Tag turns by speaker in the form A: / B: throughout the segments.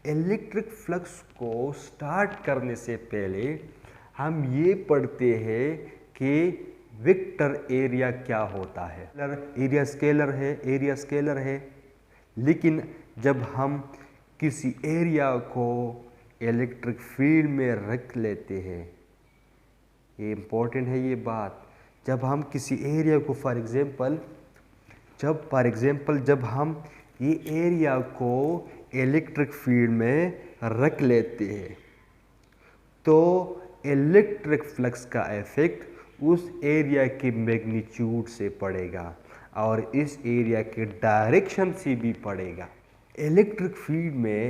A: Electric flux को start करने से पहले हम ये पढ़ते हैं कि वेक्टर एरिया क्या होता है। एरिया स्केलर है, लेकिन जब हम किसी एरिया को इलेक्ट्रिक फील्ड में रख लेते हैं, ये इम्पोर्टेंट है ये बात। जब हम किसी एरिया को फॉर एग्जांपल जब हम ये एरिया को इलेक्ट्रिक फील्ड में रख लेते हैं तो इलेक्ट्रिक फ्लक्स का इफेक्ट उस एरिया के मैग्नीट्यूड से पड़ेगा और इस एरिया के डायरेक्शन से भी पड़ेगा। इलेक्ट्रिक फील्ड में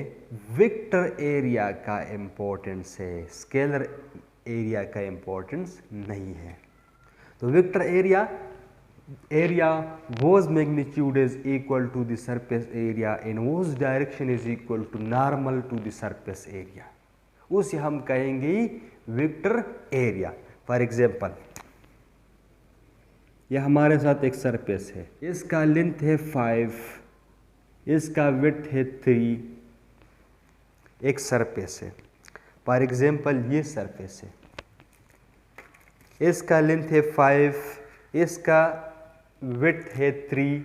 A: वेक्टर एरिया का इम्पोर्टेंस है, स्केलर एरिया का इम्पोर्टेंस नहीं है। तो vector area whose magnitude is equal to the surface area in whose direction is equal to normal to the surface area, उसे हम कहेंगे वेक्टर एरिया। फॉर एग्जांपल यह हमारे साथ एक सरफेस है, इसका लेंथ है 5, इसका विड्थ है 3, एक सरफेस है। फॉर एग्जांपल ये सरफेस है, इसका लेंथ है 5, इसका विड्थ है 3,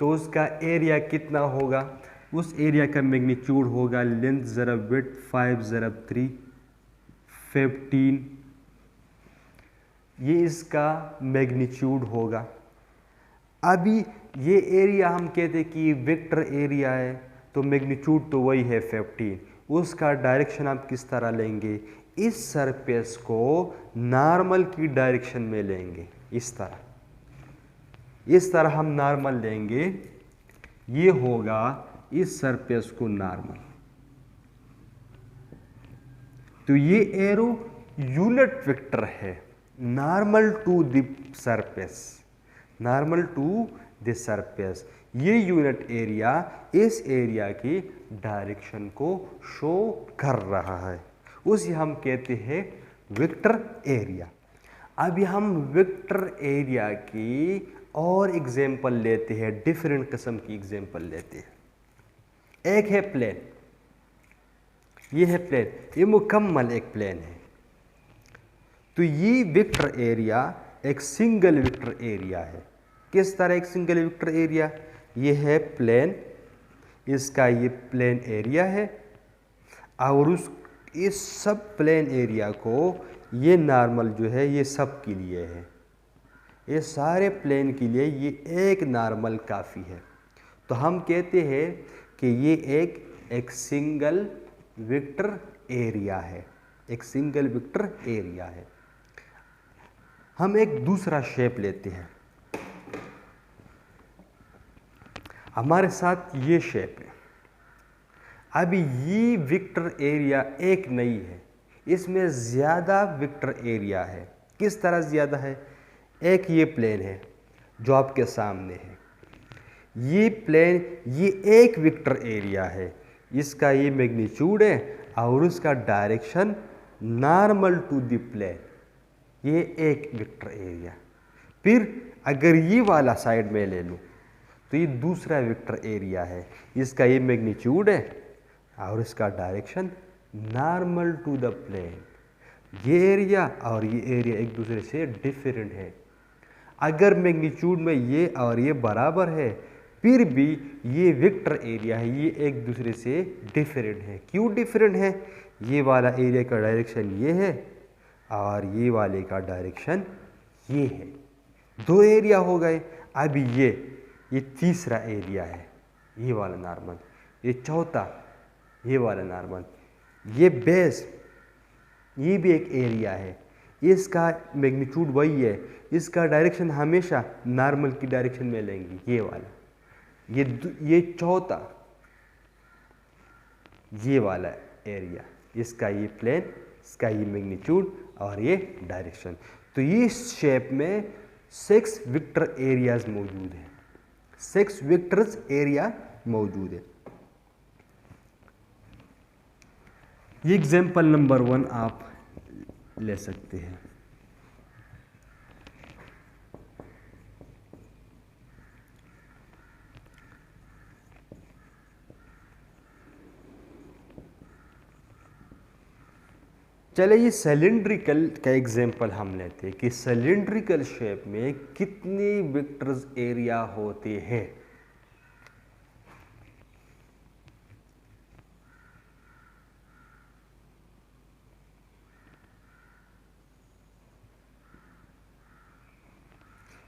A: तो उसका एरिया कितना होगा? उस एरिया का मैग्नीट्यूड होगा लेंथ ज़रब विड्थ 5 ज़रब 3 15, ये इसका मैग्नीट्यूड होगा। अभी ये एरिया हम कहते हैं कि वेक्टर एरिया है, तो मैग्नीट्यूड तो वही है 15। उसका डायरेक्शन आप किस तरह लेंगे? इस सरफेस को नॉर्मल की डायरेक्शन में लेंगे, इस तरह हम नॉर्मल लेंगे, ये होगा इस सरफेस को नॉर्मल। तो ये एरो यूनिट वेक्टर है, नॉर्मल टू द सरफेस, ये यूनिट एरिया इस एरिया की डायरेक्शन को शो कर रहा है, उसे हम कहते हैं वेक्टर एरिया। अभी हम वेक्टर एरिया की और एग्जाम्पल लेते हैं, डिफरेंट किस्म की एग्जाम्पल लेते हैं। एक है प्लेन, ये है प्लेन, ये मुकम्मल एक प्लेन है। तो ये वेक्टर एरिया एक सिंगल वेक्टर एरिया है। किस तरह एक सिंगल वेक्टर एरिया? ये है प्लेन, इसका ये प्लेन एरिया है और इस सब प्लेन एरिया को ये नॉर्मल जो है ये सब के लिए है, ये सारे प्लेन के लिए ये एक नॉर्मल काफ़ी है। तो हम कहते हैं कि ये एक सिंगल वेक्टर एरिया है, एक सिंगल वेक्टर एरिया है। हम एक दूसरा शेप लेते हैं, हमारे साथ ये शेप है। अभी ये वेक्टर एरिया एक नहीं है, इसमें ज़्यादा वेक्टर एरिया है। किस तरह ज़्यादा है? एक ये प्लेन है जो आपके सामने है, ये प्लेन ये एक वेक्टर एरिया है, इसका ये मैग्नीट्यूड है और उसका direction normal to the plane, ये एक वेक्टर एरिया। फिर अगर ये वाला साइड में ले लूँ तो ये दूसरा वेक्टर एरिया है, इसका ये मैग्नीट्यूड है और इसका direction normal to the plane. ये एरिया और ये एरिया एक दूसरे से डिफरेंट है। अगर मैग्नीट्यूड में ये और ये बराबर है, फिर भी ये वेक्टर एरिया है, ये एक दूसरे से डिफरेंट है। क्यों डिफरेंट है? ये वाला एरिया का डायरेक्शन ये है और ये वाले का डायरेक्शन ये है। दो एरिया हो गए। अभी ये तीसरा एरिया है, ये वाला नॉर्मल, ये चौथा, ये वाला नॉर्मल, ये बेस, ये भी एक एरिया है, इसका मैग्नीट्यूड वही है, इसका डायरेक्शन हमेशा नॉर्मल की डायरेक्शन में लेंगे, ये वाला, ये चौथा, ये वाला एरिया, इसका ये प्लेन, इसका ये मैग्नीट्यूड और ये डायरेक्शन। तो ये शेप में 6 वेक्टर एरियाज मौजूद हैं, 6 वेक्टर्स एरिया मौजूद है। ये एग्जाम्पल नंबर 1 आप ले सकते हैं। चले ये सिलिंड्रिकल का एग्जांपल हम लेते हैं कि सिलिंड्रिकल शेप में कितने वेक्टर्स एरिया होते हैं।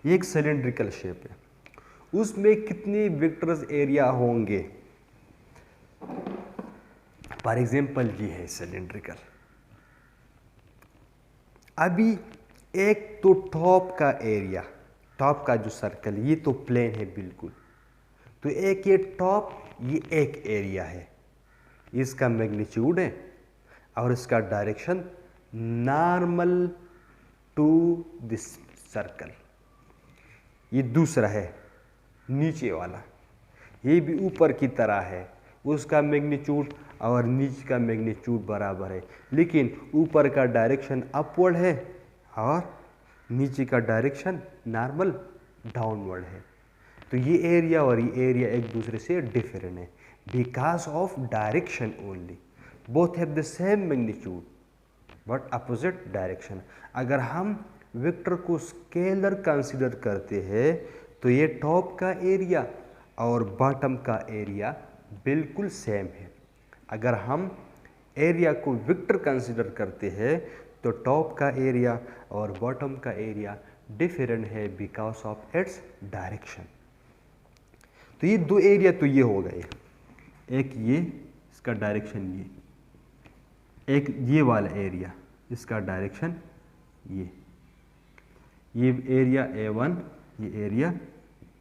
A: ये एक सिलिंड्रिकल शेप है, उसमें कितने वेक्टर्स एरिया होंगे। फॉर एग्जांपल ये है सिलिंड्रिकल। अभी एक तो टॉप का एरिया, टॉप का जो सर्कल, ये तो प्लेन है बिल्कुल, तो एक ये टॉप, ये एक एरिया है, इसका मैग्नीट्यूड है और इसका direction normal to this circle. ये दूसरा है नीचे वाला, ये भी ऊपर की तरह है, उसका मैग्नीट्यूड और नीचे का मैग्नीट्यूड बराबर है, लेकिन ऊपर का डायरेक्शन अपवर्ड है और नीचे का डायरेक्शन नॉर्मल डाउनवर्ड है। तो ये एरिया और ये एरिया एक दूसरे से डिफरेंट है because of direction only. Both have the same magnitude but opposite direction. अगर हम वेक्टर को स्केलर कंसीडर करते हैं तो ये टॉप का एरिया और बॉटम का एरिया बिल्कुल सेम है। अगर हम एरिया को वेक्टर कंसीडर करते हैं तो टॉप का एरिया और बॉटम का एरिया डिफरेंट है बिकॉज ऑफ इट्स डायरेक्शन। तो ये दो एरिया तो ये हो गए, एक ये इसका डायरेक्शन, ये एक ये वाला एरिया इसका डायरेक्शन ये एरिया A1, ये एरिया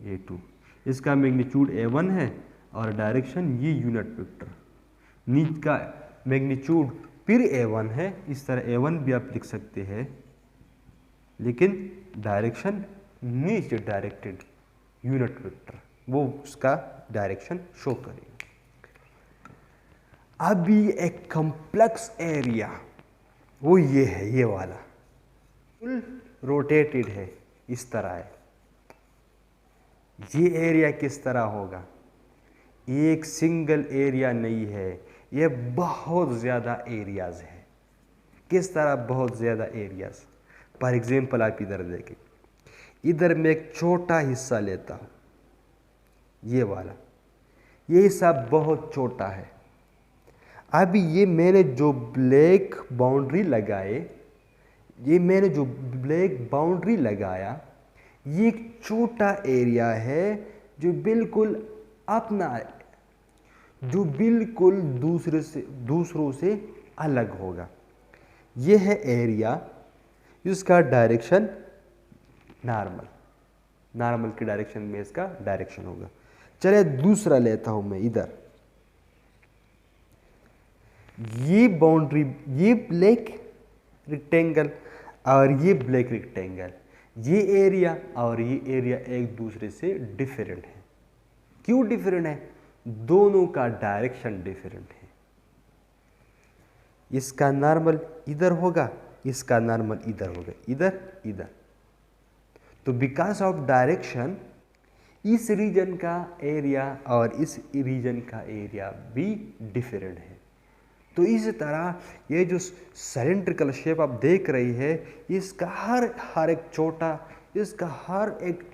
A: A2, इसका मैग्नीट्यूड A1 है और डायरेक्शन ये यूनिट वेक्टर, नीचे का मैग्नीट्यूड फिर A1 है, इस तरह A1 भी आप लिख सकते हैं, लेकिन डायरेक्शन नीचे डायरेक्टेड यूनिट वेक्टर, वो उसका डायरेक्शन शो करेगा। अभी एक कॉम्प्लेक्स एरिया वो ये है, ये वाला फुल रोटेटेड है, इस तरह है। ये एरिया किस तरह होगा, एक सिंगल एरिया नहीं है, ये बहुत ज़्यादा एरियाज है। किस तरह बहुत ज़्यादा एरियाज। फॉर एग्जांपल आप इधर देखें, इधर मैं एक छोटा हिस्सा लेता हूँ, ये वाला, ये हिस्सा बहुत छोटा है। अभी ये मैंने जो ब्लैक बाउंड्री लगाए, ये मैंने जो ब्लैक बाउंड्री लगाया, ये एक छोटा एरिया है जो बिल्कुल अपना है, जो बिल्कुल दूसरों से अलग होगा। ये है एरिया, इसका डायरेक्शन नॉर्मल की डायरेक्शन में इसका डायरेक्शन होगा। चलिए दूसरा लेता हूं मैं, इधर ये बाउंड्री, ये ब्लैक रेक्टेंगल और ये ब्लैक रेक्टेंगल, ये एरिया और ये एरिया एक दूसरे से डिफरेंट है। क्यों डिफरेंट है? दोनों का डायरेक्शन डिफरेंट है। इसका नॉर्मल इधर होगा, इसका नॉर्मल इधर होगा, इधर। तो बिकॉज ऑफ डायरेक्शन इस रीजन का एरिया और इस रीजन का एरिया भी डिफरेंट है। तो इस तरह ये जो सिलिंड्रिकल शेप आप देख रही है, इसका हर एक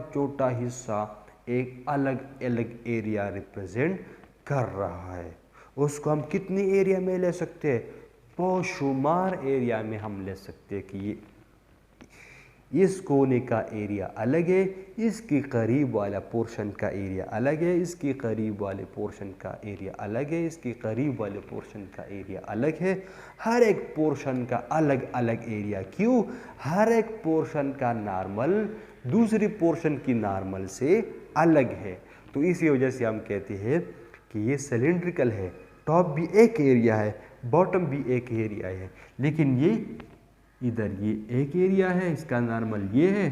A: छोटा हिस्सा एक अलग अलग एरिया रिप्रेजेंट कर रहा है। उसको हम कितनी एरिया में ले सकते हैं? बेशुमार एरिया में हम ले सकते हैं कि ये इस कोने का एरिया अलग है, इसके करीब वाला पोर्शन का एरिया अलग है, इसके करीब वाले पोर्शन का एरिया अलग है, इसके करीब वाले पोर्शन का एरिया अलग है। हर एक पोर्शन का अलग अलग एरिया। क्यों? हर एक पोर्शन का नॉर्मल दूसरी पोर्शन की नॉर्मल से अलग है। तो इसी वजह से हम कहते हैं कि ये सिलिंड्रिकल है। टॉप भी एक एरिया है, बॉटम भी एक एरिया है, लेकिन ये इधर ये एक एरिया है, इसका नॉर्मल ये है,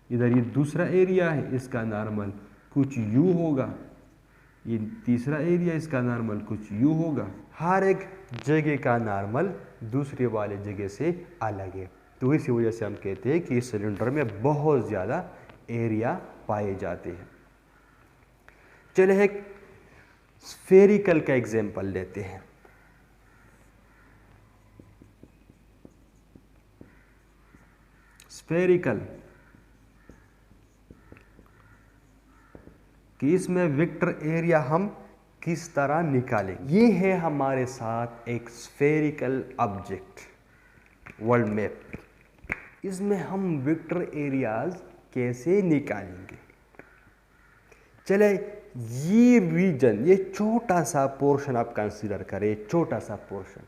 A: इधर ये दूसरा एरिया है, इसका नॉर्मल कुछ यू होगा, ये तीसरा एरिया, इसका नॉर्मल कुछ यू होगा। हर एक जगह का नॉर्मल दूसरे वाले जगह से अलग है। तो इसी वजह से हम कहते हैं कि इस सिलेंडर में बहुत ज़्यादा एरिया पाए जाते हैं। चलिए एक स्फेरिकल का एग्जाम्पल लेते हैं। स्फेरिकल, कि इसमें वेक्टर एरिया हम किस तरह निकालेंगे। ये है हमारे साथ एक स्फेरिकल ऑब्जेक्ट वर्ल्ड मैप। इसमें हम वेक्टर एरियाज कैसे निकालेंगे। चले ये रीजन, ये छोटा सा पोर्शन आप कंसीडर करें, छोटा सा पोर्शन,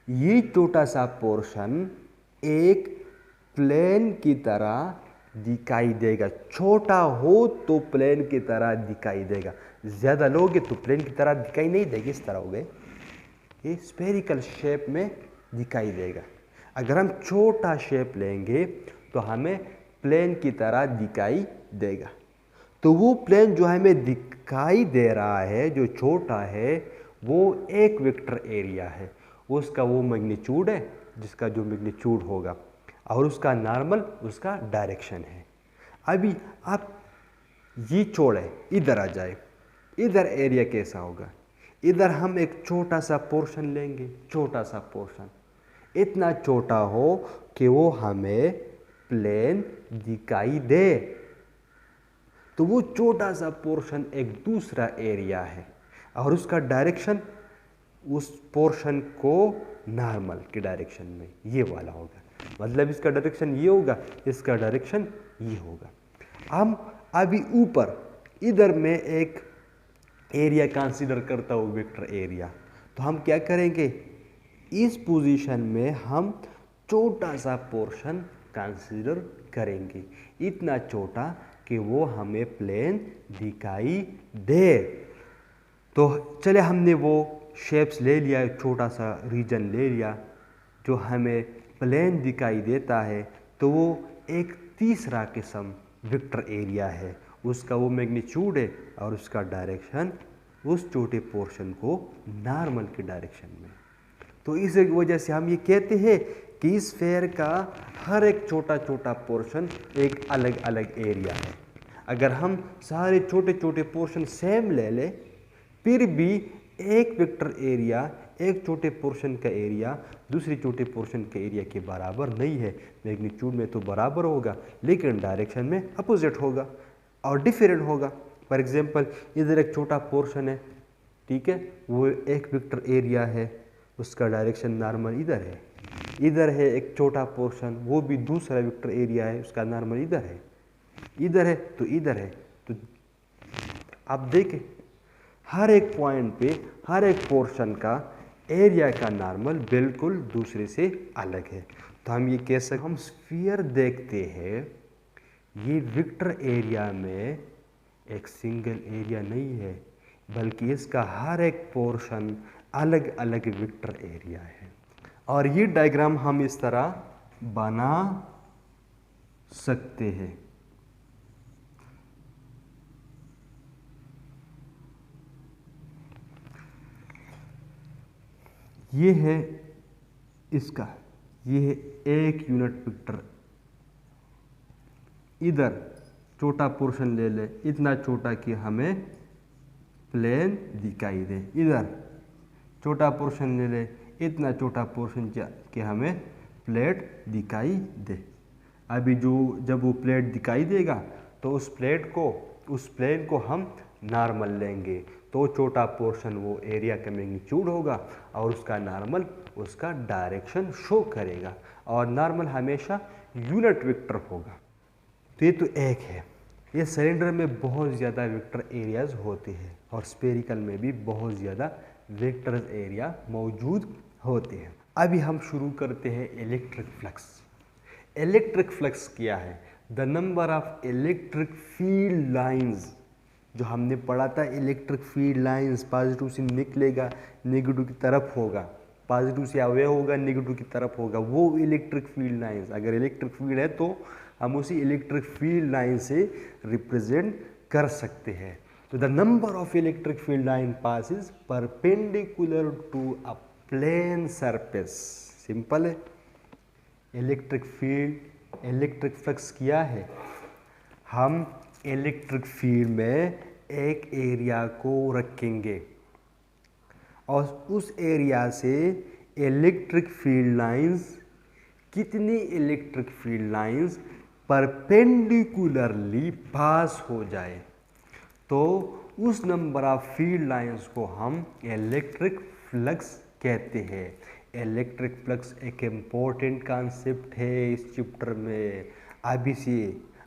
A: ये छोटा सा पोर्शन एक प्लेन की तरह दिखाई देगा। छोटा हो तो प्लेन की तरह दिखाई देगा, ज़्यादा लोगे तो प्लेन की तरह दिखाई नहीं देगी। इस तरह हो गए, ये स्फेरिकल शेप में दिखाई देगा। अगर हम छोटा शेप लेंगे तो हमें प्लेन की तरह दिखाई देगा। तो वो प्लेन जो हमें दिखाई दे रहा है, जो छोटा है, वो एक वेक्टर एरिया है। उसका वो मैग्नीट्यूड है जिसका जो मैग्नीट्यूड होगा, और उसका नॉर्मल उसका डायरेक्शन है। अभी आप ये छोड़े, इधर आ जाए, इधर एरिया कैसा होगा। इधर हम एक छोटा सा पोर्शन लेंगे, छोटा सा पोर्शन, इतना छोटा हो कि वो हमें प्लेन दिखाई दे। तो वो छोटा सा पोर्शन एक दूसरा एरिया है, और उसका डायरेक्शन उस पोर्शन को नॉर्मल के डायरेक्शन में ये वाला होगा। मतलब इसका डायरेक्शन ये होगा, इसका डायरेक्शन ये होगा। हम अभी ऊपर इधर में एक एरिया कंसीडर करता हूँ, वेक्टर एरिया। तो हम क्या करेंगे, इस पोजीशन में हम छोटा सा पोर्शन कंसीडर करेंगे, इतना छोटा कि वो हमें प्लेन दिखाई दे। तो चले हमने वो शेप्स ले लिया, छोटा सा रीजन ले लिया जो हमें प्लेन दिखाई देता है। तो वो एक तीसरा किस्म वेक्टर एरिया है, उसका वो मैग्नीट्यूड है और उसका डायरेक्शन उस छोटे पोर्शन को नॉर्मल के डायरेक्शन में। तो इस वजह से हम ये कहते हैं कि इस स्फेयर का हर एक छोटा छोटा पोर्शन एक अलग अलग एरिया है। अगर हम सारे छोटे छोटे पोर्शन सेम ले लें, फिर भी एक वेक्टर एरिया एक छोटे पोर्शन का एरिया दूसरे छोटे पोर्शन के एरिया के बराबर नहीं है। मैग्नीट्यूड में तो बराबर होगा, लेकिन डायरेक्शन में अपोजिट होगा और डिफरेंट होगा। फॉर एग्जांपल, इधर एक छोटा पोर्शन है, ठीक है, वो एक वेक्टर एरिया है, उसका डायरेक्शन नॉर्मल इधर है। इधर है एक छोटा पोर्शन, वो भी दूसरा वेक्टर एरिया है, उसका नॉर्मल इधर है। इधर है तो इधर है। तो आप देखें, हर एक पॉइंट पे हर एक पोर्शन का एरिया का नॉर्मल बिल्कुल दूसरे से अलग है। तो हम ये कह सकते, हम स्फीयर देखते हैं, ये वेक्टर एरिया में एक सिंगल एरिया नहीं है, बल्कि इसका हर एक पोर्शन अलग अलग वेक्टर एरिया है। और ये डायग्राम हम इस तरह बना सकते हैं। ये है इसका, ये है एक यूनिट वेक्टर। इधर छोटा पोर्शन ले ले, इतना छोटा कि हमें प्लेन दिखाई दे। इधर छोटा पोर्शन ले ले, इतना छोटा पोर्शन कि हमें प्लेट दिखाई दे। अभी जब वो प्लेट दिखाई देगा तो उस प्लेन को हम नॉर्मल लेंगे। तो छोटा पोर्शन वो एरिया का मैग्नीट्यूड होगा और उसका नॉर्मल उसका डायरेक्शन शो करेगा, और नॉर्मल हमेशा यूनिट वेक्टर होगा। तो ये तो एक है। ये सिलेंडर में बहुत ज़्यादा वेक्टर एरियाज होते हैं और स्फेरिकल में भी बहुत ज़्यादा वेक्टर एरिया मौजूद होते हैं। अभी हम शुरू करते हैं इलेक्ट्रिक फ्लक्स। इलेक्ट्रिक फ्लक्स क्या है? The number of electric field lines. जो हमने पढ़ा था, इलेक्ट्रिक फील्ड लाइंस पॉजिटिव से निकलेगा, नेगेटिव की तरफ होगा, पॉजिटिव से अवे होगा, नेगेटिव की तरफ होगा, वो इलेक्ट्रिक फील्ड लाइंस। अगर इलेक्ट्रिक फील्ड है तो हम उसी इलेक्ट्रिक फील्ड लाइन से रिप्रेजेंट कर सकते हैं। तो the number of electric field line passes perpendicular to a plane surface. Simple है। इलेक्ट्रिक फील्ड, इलेक्ट्रिक फ्लक्स क्या है? हम इलेक्ट्रिक फील्ड में एक एरिया को रखेंगे और उस एरिया से इलेक्ट्रिक फील्ड लाइंस कितनी इलेक्ट्रिक फील्ड लाइंस परपेंडिकुलरली पास हो जाए तो उस नंबर ऑफ फील्ड लाइंस को हम इलेक्ट्रिक फ्लक्स कहते हैं। इलेक्ट्रिक फ्लक्स एक इम्पोर्टेंट कॉन्सेप्ट है इस चैप्टर में। अभी से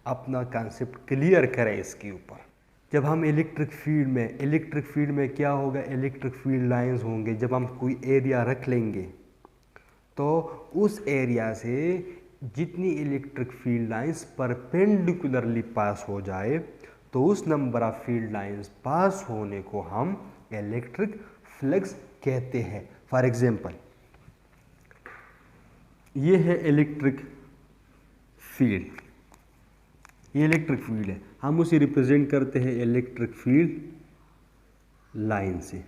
A: अपना कॉन्सेप्ट क्लियर करें इसके ऊपर। जब हम इलेक्ट्रिक फील्ड में क्या होगा, इलेक्ट्रिक फील्ड लाइंस होंगे। जब हम कोई एरिया रख लेंगे तो उस एरिया से जितनी इलेक्ट्रिक फील्ड लाइंस परपेंडिकुलरली पास हो जाए तो उस number of field lines pass होने को हम इलेक्ट्रिक फ्लक्स कहते हैं। फॉर एग्जांपल ये है इलेक्ट्रिक फील्ड, ये इलेक्ट्रिक फील्ड है, हम उसे रिप्रेजेंट करते हैं इलेक्ट्रिक फील्ड लाइन से।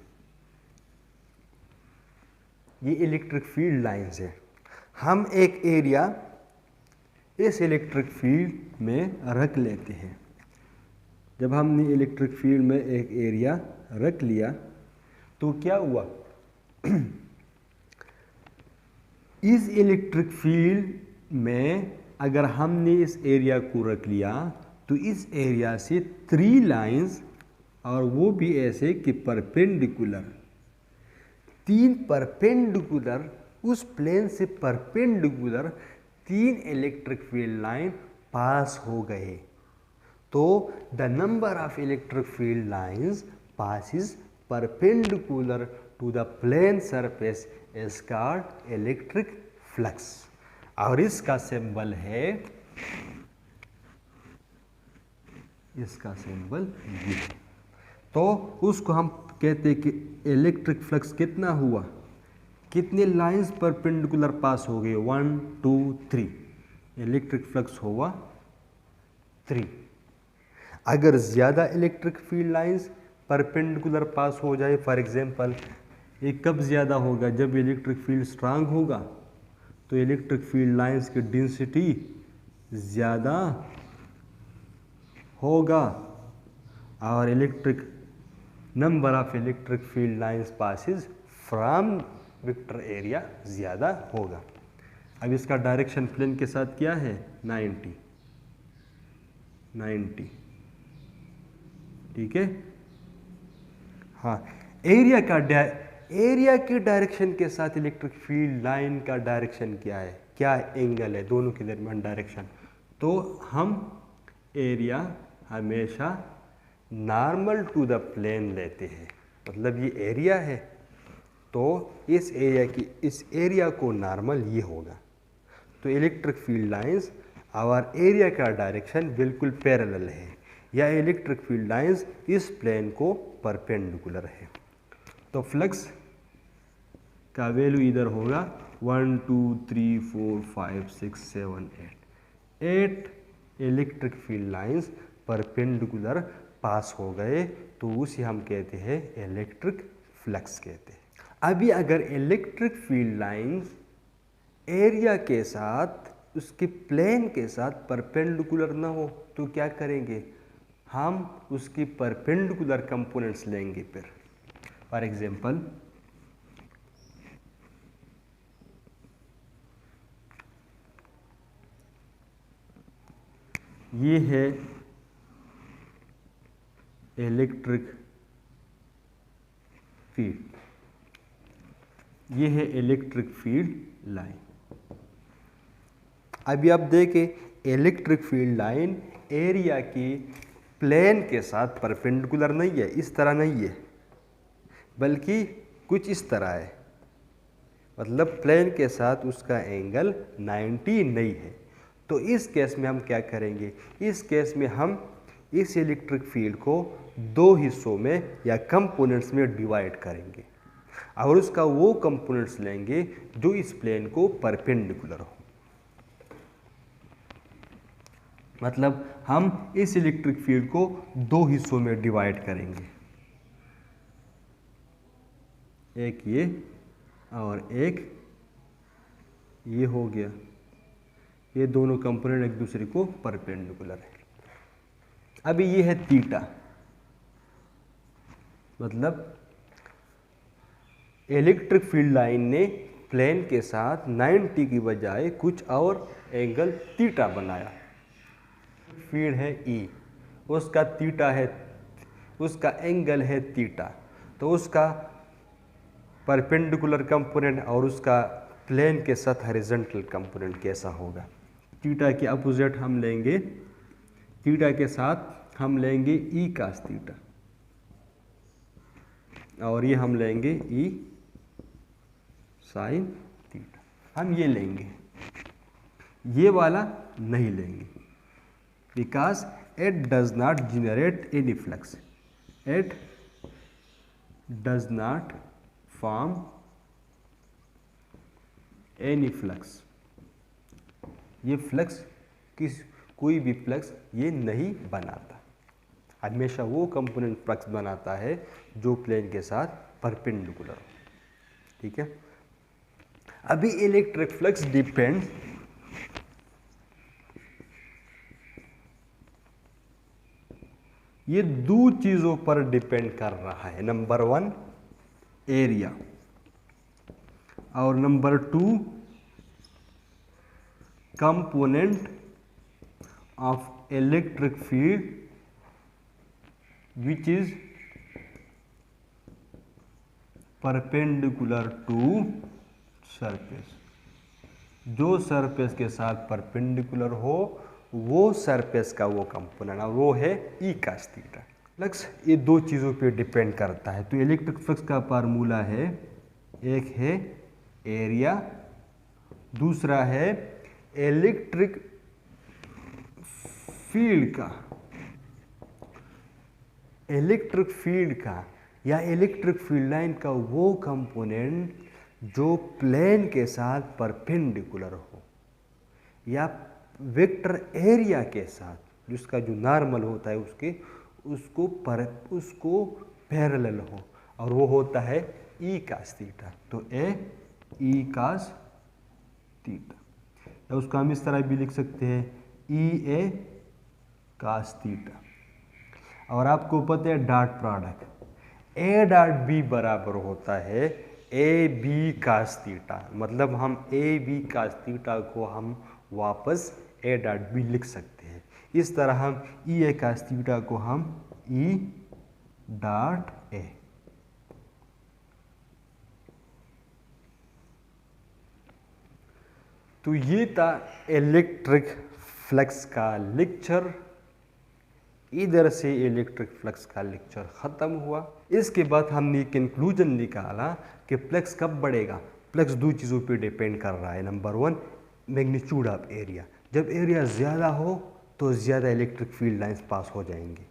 A: ये इलेक्ट्रिक फील्ड लाइंस है। हम एक एरिया इस इलेक्ट्रिक फील्ड में रख लेते हैं। जब हमने इलेक्ट्रिक फील्ड में एक एरिया रख लिया तो क्या हुआ इस इलेक्ट्रिक फील्ड में अगर हमने इस एरिया को रख लिया तो इस एरिया से 3 लाइंस, और वो भी ऐसे कि परपेंडिकुलर, 3 परपेंडिकुलर, उस प्लेन से परपेंडिकुलर 3 इलेक्ट्रिक फील्ड लाइन पास हो गए तो the number of electric field lines passes perpendicular to the plane surface is called electric flux। और इसका सिंबल है, इसका सिंबल ये। तो उसको हम कहते हैं कि इलेक्ट्रिक फ्लक्स कितना हुआ, कितने लाइंस परपेंडिकुलर पास हो गए, 1 2 3, इलेक्ट्रिक फ्लक्स हुआ 3। अगर ज़्यादा इलेक्ट्रिक फील्ड लाइंस परपेंडिकुलर पास हो जाए, फॉर एग्जांपल ये कब ज़्यादा होगा, जब इलेक्ट्रिक फील्ड स्ट्रांग होगा तो इलेक्ट्रिक फील्ड लाइंस की डेंसिटी ज़्यादा होगा और electric number of electric field lines passes from vector area ज़्यादा होगा। अब इसका डायरेक्शन प्लेन के साथ क्या है, 90, ठीक है। हाँ, एरिया के डायरेक्शन के साथ इलेक्ट्रिक फील्ड लाइन का डायरेक्शन क्या है, क्या एंगल है दोनों के दरमियान डायरेक्शन। तो हम एरिया हमेशा नॉर्मल टू द प्लेन लेते हैं, मतलब ये एरिया है तो इस एरिया को नॉर्मल ये होगा। तो इलेक्ट्रिक फील्ड लाइंस और एरिया का डायरेक्शन बिल्कुल पैरेलल है, या इलेक्ट्रिक फील्ड लाइंस इस प्लेन को परपेंडिकुलर है। तो फ्लक्स का वैल्यू इधर होगा 1 2 3 4 5 6 7 8 इलेक्ट्रिक फील्ड लाइंस परपेंडिकुलर पास हो गए तो उसे हम कहते हैं इलेक्ट्रिक फ्लक्स कहते हैं। अभी अगर इलेक्ट्रिक फील्ड लाइंस एरिया के साथ उसके प्लेन के साथ परपेंडिकुलर ना हो तो क्या करेंगे, हम उसकी परपेंडिकुलर कंपोनेंट्स लेंगे। फिर फॉर एग्जांपल ये है इलेक्ट्रिक फील्ड, ये है इलेक्ट्रिक फील्ड लाइन। अभी आप देखें इलेक्ट्रिक फील्ड लाइन एरिया की प्लेन के साथ परपेंडिकुलर नहीं है, इस तरह नहीं है, बल्कि कुछ इस तरह है, मतलब प्लेन के साथ उसका एंगल 90 नहीं है। तो इस केस में हम क्या करेंगे, इस केस में हम इस इलेक्ट्रिक फील्ड को 2 हिस्सों में या कंपोनेंट्स में डिवाइड करेंगे और उसका वो कंपोनेंट्स लेंगे जो इस प्लेन को परपेंडिकुलर हो। मतलब हम इस इलेक्ट्रिक फील्ड को 2 हिस्सों में डिवाइड करेंगे, एक ये और एक ये हो गया। ये दोनों कंपोनेंट एक दूसरे को परपेंडिकुलर है। अभी ये है थीटा, मतलब इलेक्ट्रिक फील्ड लाइन ने प्लेन के साथ 90 की बजाय कुछ और एंगल थीटा बनाया। फीड है ई, उसका थीटा है, उसका एंगल है थीटा, तो उसका परपेंडिकुलर कंपोनेंट और उसका प्लेन के साथ हॉरिजॉन्टल कंपोनेंट कैसा होगा। थीटा के अपोजिट हम लेंगे, थीटा के साथ हम लेंगे ई कास थीटा, और ये हम लेंगे ई साइन थीटा। हम ये लेंगे, ये वाला नहीं लेंगे, because it does not generate any flux, it does not form any flux. ये फ्लक्स कोई भी फ्लक्स ये नहीं बनाता, हमेशा वो कंपोनेंट फ्लक्स बनाता है जो प्लेन के साथ परपेंडिकुलर हो। ठीक है, अभी इलेक्ट्रिक फ्लक्स डिपेंड ये दो चीजों पर डिपेंड कर रहा है। नंबर 1 एरिया, और number 2 component of electric field which is perpendicular to surface. जो सरफेस के साथ परपेंडिकुलर हो वो सरफेस का वो कंपोनेंट, और वो है ई कास थीटा। फ्लक्स ये दो चीज़ों पे डिपेंड करता है। तो इलेक्ट्रिक फ्लक्स का फार्मूला है, एक है एरिया, दूसरा है इलेक्ट्रिक फील्ड का, इलेक्ट्रिक फील्ड का या इलेक्ट्रिक फील्ड लाइन का वो कंपोनेंट जो प्लेन के साथ परपेंडिकुलर हो, या वेक्टर एरिया के साथ, जिसका जो नॉर्मल होता है उसको पैरेलल हो, और वो होता है ई कास थीटा। तो ए ई कास थीटा, या उसका हम इस तरह भी लिख सकते हैं ई ए कास थीटा। और आपको पता है dot product A dot B बराबर होता है ए बी कास थीटा, मतलब हम ए बी कास थीटा को हम वापस ए डॉट बी लिख सकते हैं। इस तरह हम ई ए कास थीटा को हम ई डॉट ए। तो ये था इलेक्ट्रिक फ्लक्स का लेक्चर। इधर से इलेक्ट्रिक फ्लक्स का लेक्चर ख़त्म हुआ। इसके बाद हमने कंक्लूजन निकाला कि फ्लक्स कब बढ़ेगा। फ्लक्स दो चीज़ों पे डिपेंड कर रहा है। नंबर 1 मैग्नीट्यूड ऑफ एरिया, जब एरिया ज़्यादा हो तो ज़्यादा इलेक्ट्रिक फील्ड लाइंस पास हो जाएंगे,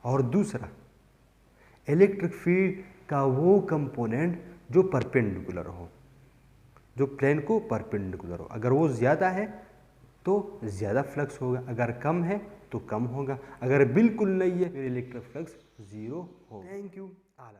A: और दूसरा इलेक्ट्रिक फील्ड का वो कंपोनेंट जो परपेंडिकुलर हो, जो प्लेन को परपेंडिकुलर हो। अगर वो ज़्यादा है तो ज़्यादा फ्लक्स होगा, अगर कम है तो कम होगा, अगर बिल्कुल नहीं है फिर इलेक्ट्रिक फ्लक्स 0 होगा। Thank you all.